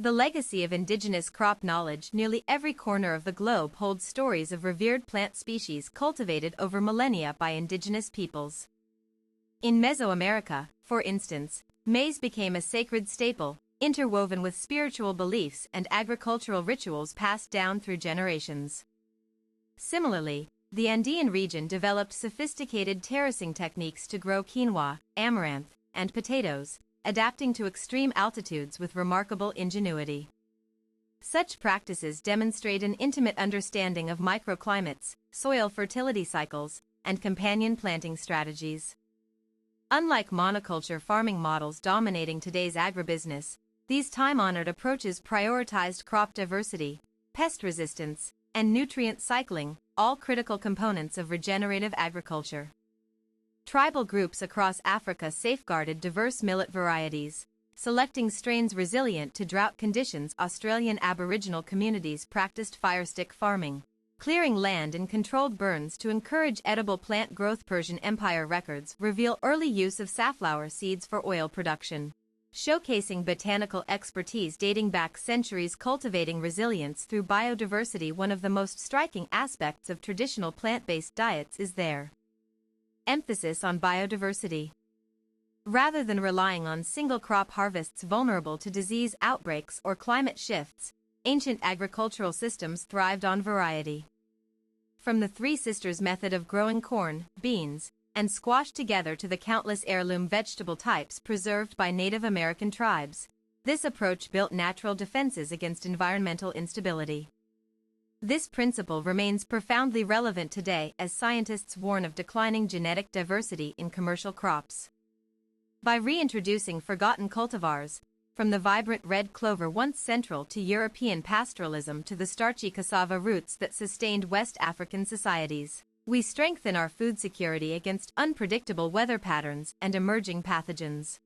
The legacy of indigenous crop knowledge. Nearly every corner of the globe holds stories of revered plant species cultivated over millennia by indigenous peoples. In Mesoamerica, for instance, maize became a sacred staple, interwoven with spiritual beliefs and agricultural rituals passed down through generations. Similarly, the Andean region developed sophisticated terracing techniques to grow quinoa, amaranth, and potatoes, adapting to extreme altitudes with remarkable ingenuity. Such practices demonstrate an intimate understanding of microclimates, soil fertility cycles, and companion planting strategies. Unlike monoculture farming models dominating today's agribusiness, these time-honored approaches prioritized crop diversity, pest resistance, and nutrient cycling, all critical components of regenerative agriculture. Tribal groups across Africa safeguarded diverse millet varieties, selecting strains resilient to drought conditions. Australian Aboriginal communities practiced firestick farming, clearing land in controlled burns to encourage edible plant growth. Persian Empire records reveal early use of safflower seeds for oil production, showcasing botanical expertise dating back centuries. Cultivating resilience through biodiversity. One of the most striking aspects of traditional plant-based diets is their emphasis on biodiversity. Rather than relying on single crop harvests vulnerable to disease outbreaks or climate shifts, ancient agricultural systems thrived on variety. From the Three Sisters method of growing corn, beans, and squash together to the countless heirloom vegetable types preserved by Native American tribes, this approach built natural defenses against environmental instability. This principle remains profoundly relevant today as scientists warn of declining genetic diversity in commercial crops. By reintroducing forgotten cultivars, from the vibrant red clover once central to European pastoralism to the starchy cassava roots that sustained West African societies, we strengthen our food security against unpredictable weather patterns and emerging pathogens.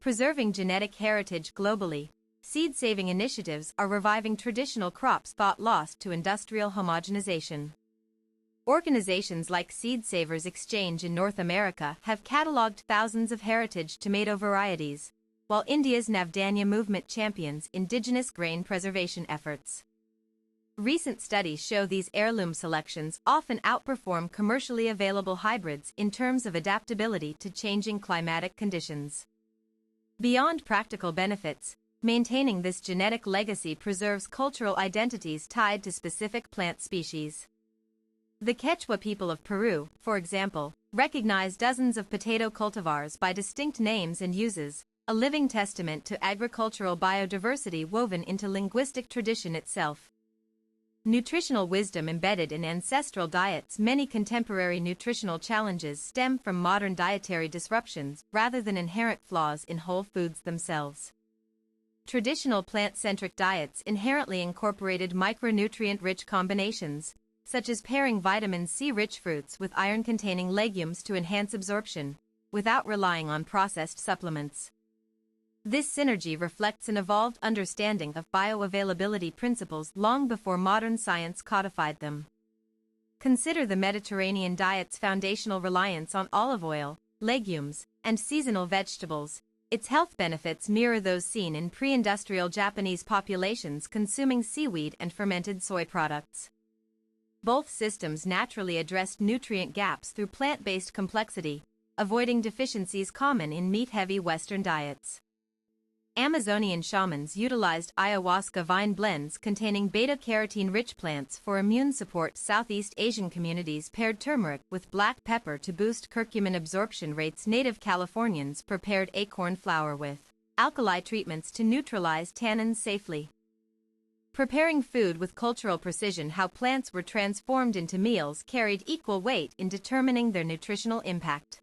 Preserving genetic heritage globally, seed-saving initiatives are reviving traditional crops thought lost to industrial homogenization. Organizations like Seed Savers Exchange in North America have cataloged thousands of heritage tomato varieties, while India's Navdanya movement champions indigenous grain preservation efforts. Recent studies show these heirloom selections often outperform commercially available hybrids in terms of adaptability to changing climatic conditions. Beyond practical benefits, maintaining this genetic legacy preserves cultural identities tied to specific plant species. The Quechua people of Peru, for example, recognize dozens of potato cultivars by distinct names and uses, a living testament to agricultural biodiversity woven into linguistic tradition itself. Nutritional wisdom embedded in ancestral diets. Many contemporary nutritional challenges stem from modern dietary disruptions rather than inherent flaws in whole foods themselves. Traditional plant-centric diets inherently incorporated micronutrient-rich combinations, such as pairing vitamin C-rich fruits with iron-containing legumes to enhance absorption, without relying on processed supplements. This synergy reflects an evolved understanding of bioavailability principles long before modern science codified them. Consider the Mediterranean diet's foundational reliance on olive oil, legumes, and seasonal vegetables. Its health benefits mirror those seen in pre-industrial Japanese populations consuming seaweed and fermented soy products. Both systems naturally addressed nutrient gaps through plant-based complexity, avoiding deficiencies common in meat-heavy Western diets. Amazonian shamans utilized ayahuasca vine blends containing beta-carotene-rich plants for immune support. Southeast Asian communities paired turmeric with black pepper to boost curcumin absorption rates. Native Californians prepared acorn flour with alkali treatments to neutralize tannins safely. Preparing food with cultural precision. How plants were transformed into meals carried equal weight in determining their nutritional impact.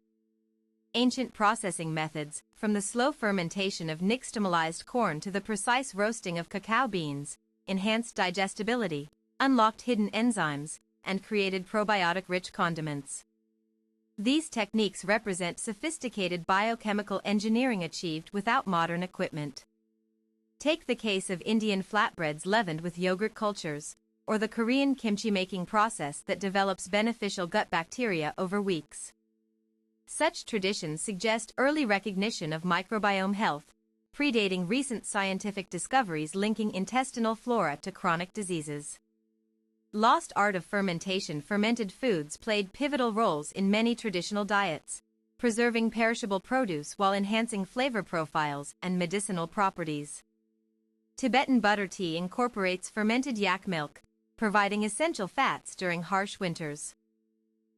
Ancient processing methods, from the slow fermentation of nixtamalized corn to the precise roasting of cacao beans, enhanced digestibility, unlocked hidden enzymes, and created probiotic-rich condiments. These techniques represent sophisticated biochemical engineering achieved without modern equipment. Take the case of Indian flatbreads leavened with yogurt cultures, or the Korean kimchi-making process that develops beneficial gut bacteria over weeks. Such traditions suggest early recognition of microbiome health, predating recent scientific discoveries linking intestinal flora to chronic diseases. Lost art of fermentation. Fermented foods played pivotal roles in many traditional diets, preserving perishable produce while enhancing flavor profiles and medicinal properties. Tibetan butter tea incorporates fermented yak milk, providing essential fats during harsh winters.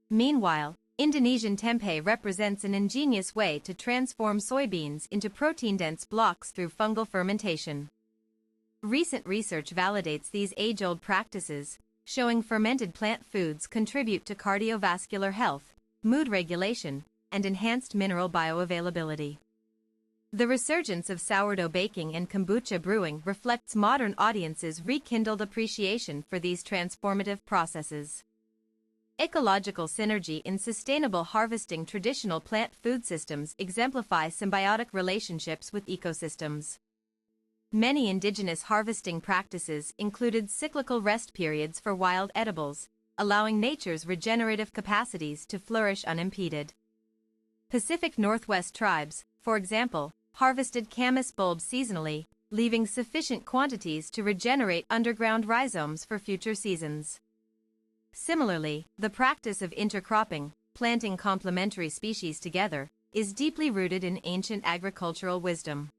Meanwhile, Indonesian tempeh represents an ingenious way to transform soybeans into protein-dense blocks through fungal fermentation. Recent research validates these age-old practices, showing fermented plant foods contribute to cardiovascular health, mood regulation, and enhanced mineral bioavailability. The resurgence of sourdough baking and kombucha brewing reflects modern audiences' rekindled appreciation for these transformative processes. Ecological synergy in sustainable harvesting. Traditional plant food systems exemplify symbiotic relationships with ecosystems. Many indigenous harvesting practices included cyclical rest periods for wild edibles, allowing nature's regenerative capacities to flourish unimpeded. Pacific Northwest tribes, for example, harvested camas bulbs seasonally, leaving sufficient quantities to regenerate underground rhizomes for future seasons. Similarly, the practice of intercropping, planting complementary species together, is deeply rooted in ancient agricultural wisdom.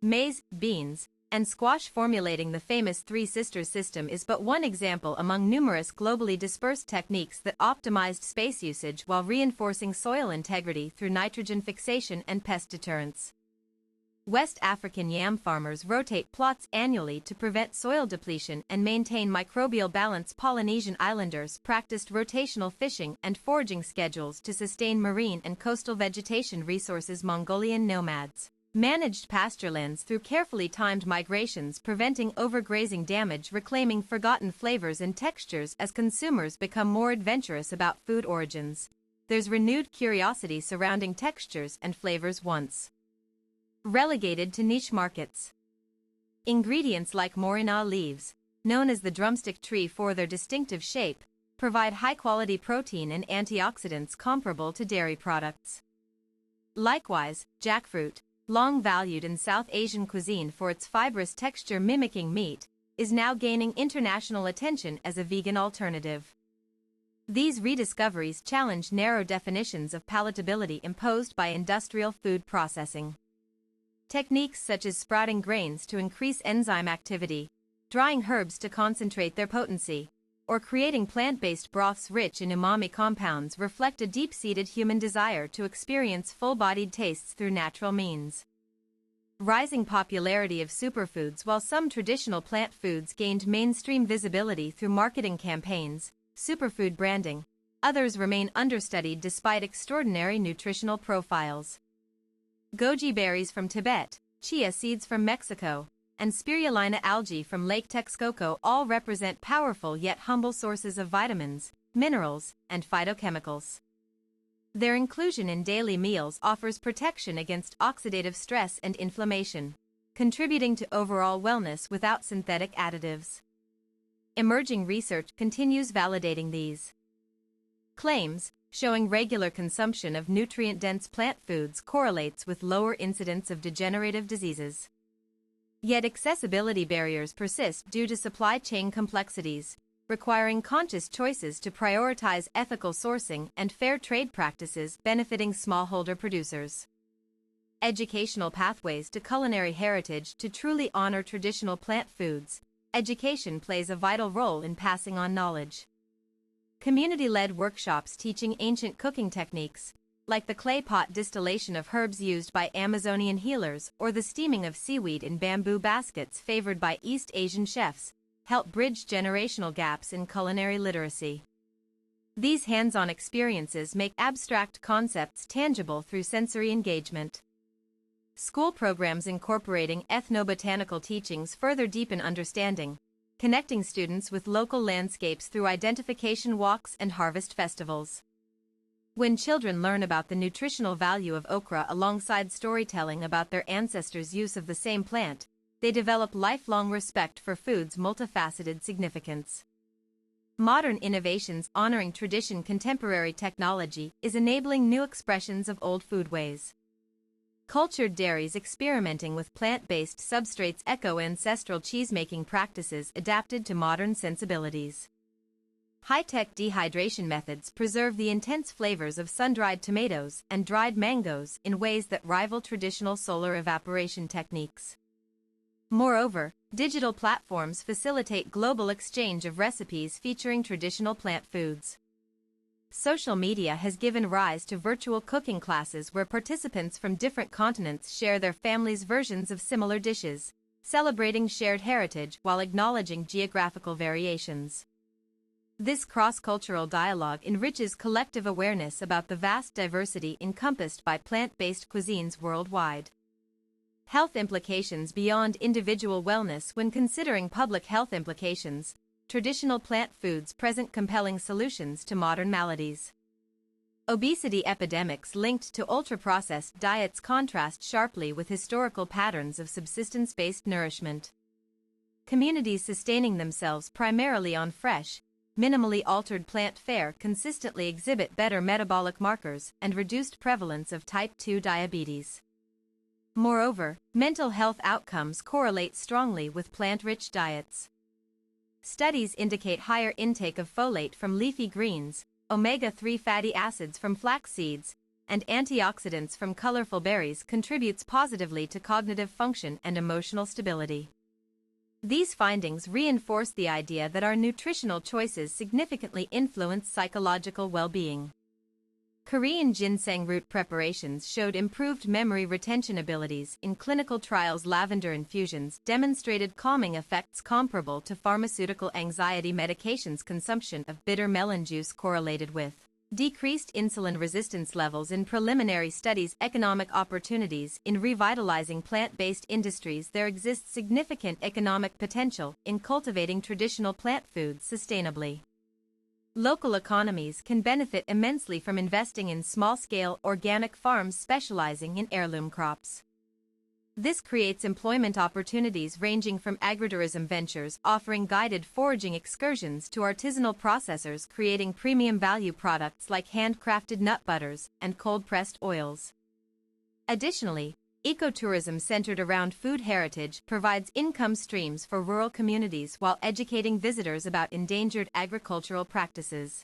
Maize, beans, and squash formulating the famous Three Sisters system is but one example among numerous globally dispersed techniques that optimized space usage while reinforcing soil integrity through nitrogen fixation and pest deterrence. West African yam farmers rotate plots annually to prevent soil depletion and maintain microbial balance. Polynesian islanders practiced rotational fishing and foraging schedules to sustain marine and coastal vegetation resources. Mongolian nomads managed pasturelands through carefully timed migrations, preventing overgrazing damage, reclaiming forgotten flavors and textures. As consumers become more adventurous about food origins, there's renewed curiosity surrounding textures and flavors once relegated to niche markets. Ingredients like morina leaves, known as the drumstick tree for their distinctive shape, provide high-quality protein and antioxidants comparable to dairy products. Likewise, jackfruit, long valued in South Asian cuisine for its fibrous texture mimicking meat, is now gaining international attention as a vegan alternative. These rediscoveries challenge narrow definitions of palatability imposed by industrial food processing. Techniques such as sprouting grains to increase enzyme activity, drying herbs to concentrate their potency, or creating plant-based broths rich in umami compounds reflect a deep-seated human desire to experience full-bodied tastes through natural means. Rising popularity of superfoods. While some traditional plant foods gained mainstream visibility through marketing campaigns, superfood branding, others remain understudied despite extraordinary nutritional profiles. Goji berries from Tibet, chia seeds from Mexico, and spirulina algae from Lake Texcoco all represent powerful yet humble sources of vitamins, minerals, and phytochemicals. Their inclusion in daily meals offers protection against oxidative stress and inflammation, contributing to overall wellness without synthetic additives. Emerging research continues validating these claims, showing regular consumption of nutrient-dense plant foods correlates with lower incidence of degenerative diseases. Yet accessibility barriers persist due to supply chain complexities, requiring conscious choices to prioritize ethical sourcing and fair trade practices benefiting smallholder producers. Educational pathways to culinary heritage. To truly honor traditional plant foods, education plays a vital role in passing on knowledge. Community-led workshops teaching ancient cooking techniques, like the clay pot distillation of herbs used by Amazonian healers or the steaming of seaweed in bamboo baskets favored by East Asian chefs, help bridge generational gaps in culinary literacy. These hands-on experiences make abstract concepts tangible through sensory engagement. School programs incorporating ethnobotanical teachings further deepen understanding, connecting students with local landscapes through identification walks and harvest festivals. When children learn about the nutritional value of okra alongside storytelling about their ancestors' use of the same plant, they develop lifelong respect for food's multifaceted significance. Modern innovations honoring tradition. Contemporary technology is enabling new expressions of old foodways. Cultured dairies experimenting with plant-based substrates echo ancestral cheesemaking practices adapted to modern sensibilities. High-tech dehydration methods preserve the intense flavors of sun-dried tomatoes and dried mangoes in ways that rival traditional solar evaporation techniques. Moreover, digital platforms facilitate global exchange of recipes featuring traditional plant foods. Social media has given rise to virtual cooking classes where participants from different continents share their families' versions of similar dishes, celebrating shared heritage while acknowledging geographical variations. This cross-cultural dialogue enriches collective awareness about the vast diversity encompassed by plant-based cuisines worldwide. Health implications beyond individual wellness. When considering public health implications, traditional plant foods present compelling solutions to modern maladies. Obesity epidemics linked to ultra-processed diets contrast sharply with historical patterns of subsistence-based nourishment. Communities sustaining themselves primarily on fresh, minimally altered plant fare consistently exhibit better metabolic markers and reduced prevalence of type 2 diabetes. Moreover, mental health outcomes correlate strongly with plant-rich diets. Studies indicate higher intake of folate from leafy greens, omega-3 fatty acids from flax seeds, and antioxidants from colorful berries contributes positively to cognitive function and emotional stability. These findings reinforce the idea that our nutritional choices significantly influence psychological well-being. Korean ginseng root preparations showed improved memory retention abilities in clinical trials. Lavender infusions demonstrated calming effects comparable to pharmaceutical anxiety medications. Consumption of bitter melon juice correlated with decreased insulin resistance levels in preliminary studies. Economic opportunities in revitalizing plant-based industries. There exists significant economic potential in cultivating traditional plant foods sustainably. Local economies can benefit immensely from investing in small-scale organic farms specializing in heirloom crops. This creates employment opportunities ranging from agritourism ventures offering guided foraging excursions to artisanal processors creating premium value products like handcrafted nut butters and cold-pressed oils. Additionally, ecotourism centered around food heritage provides income streams for rural communities while educating visitors about endangered agricultural practices.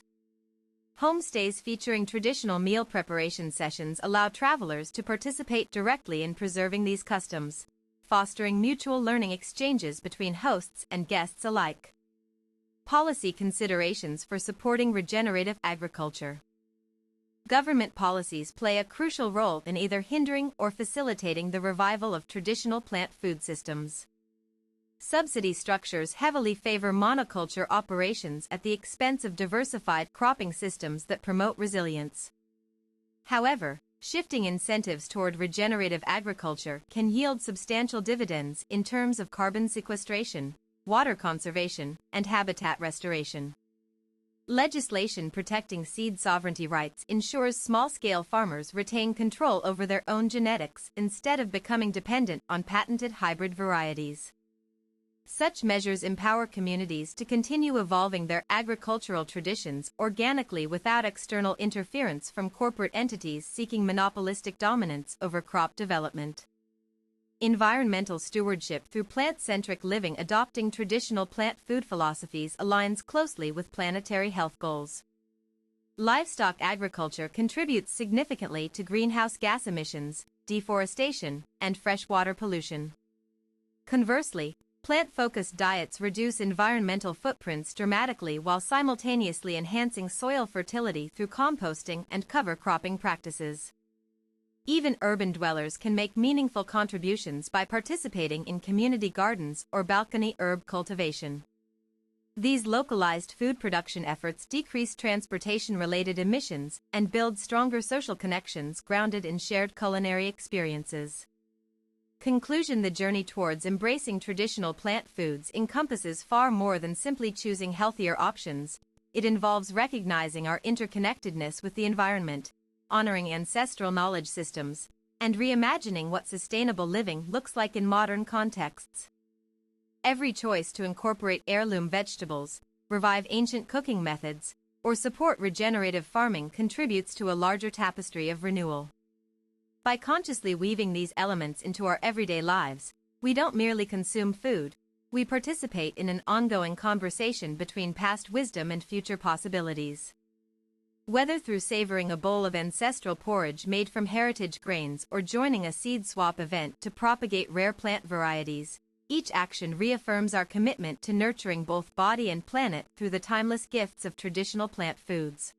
Homestays featuring traditional meal preparation sessions allow travelers to participate directly in preserving these customs, fostering mutual learning exchanges between hosts and guests alike. Policy considerations for supporting regenerative agriculture. Government policies play a crucial role in either hindering or facilitating the revival of traditional plant food systems. Subsidy structures heavily favor monoculture operations at the expense of diversified cropping systems that promote resilience. However, shifting incentives toward regenerative agriculture can yield substantial dividends in terms of carbon sequestration, water conservation, and habitat restoration. Legislation protecting seed sovereignty rights ensures small-scale farmers retain control over their own genetics instead of becoming dependent on patented hybrid varieties. Such measures empower communities to continue evolving their agricultural traditions organically without external interference from corporate entities seeking monopolistic dominance over crop development. Environmental stewardship through plant-centric living. Adopting traditional plant food philosophies aligns closely with planetary health goals. Livestock agriculture contributes significantly to greenhouse gas emissions, deforestation, and freshwater pollution. Conversely, plant-focused diets reduce environmental footprints dramatically while simultaneously enhancing soil fertility through composting and cover cropping practices. Even urban dwellers can make meaningful contributions by participating in community gardens or balcony herb cultivation. These localized food production efforts decrease transportation-related emissions and build stronger social connections grounded in shared culinary experiences. Conclusion: the journey towards embracing traditional plant foods encompasses far more than simply choosing healthier options. It involves recognizing our interconnectedness with the environment, honoring ancestral knowledge systems, and reimagining what sustainable living looks like in modern contexts. Every choice to incorporate heirloom vegetables, revive ancient cooking methods, or support regenerative farming contributes to a larger tapestry of renewal. By consciously weaving these elements into our everyday lives, we don't merely consume food, we participate in an ongoing conversation between past wisdom and future possibilities. Whether through savoring a bowl of ancestral porridge made from heritage grains or joining a seed swap event to propagate rare plant varieties, each action reaffirms our commitment to nurturing both body and planet through the timeless gifts of traditional plant foods.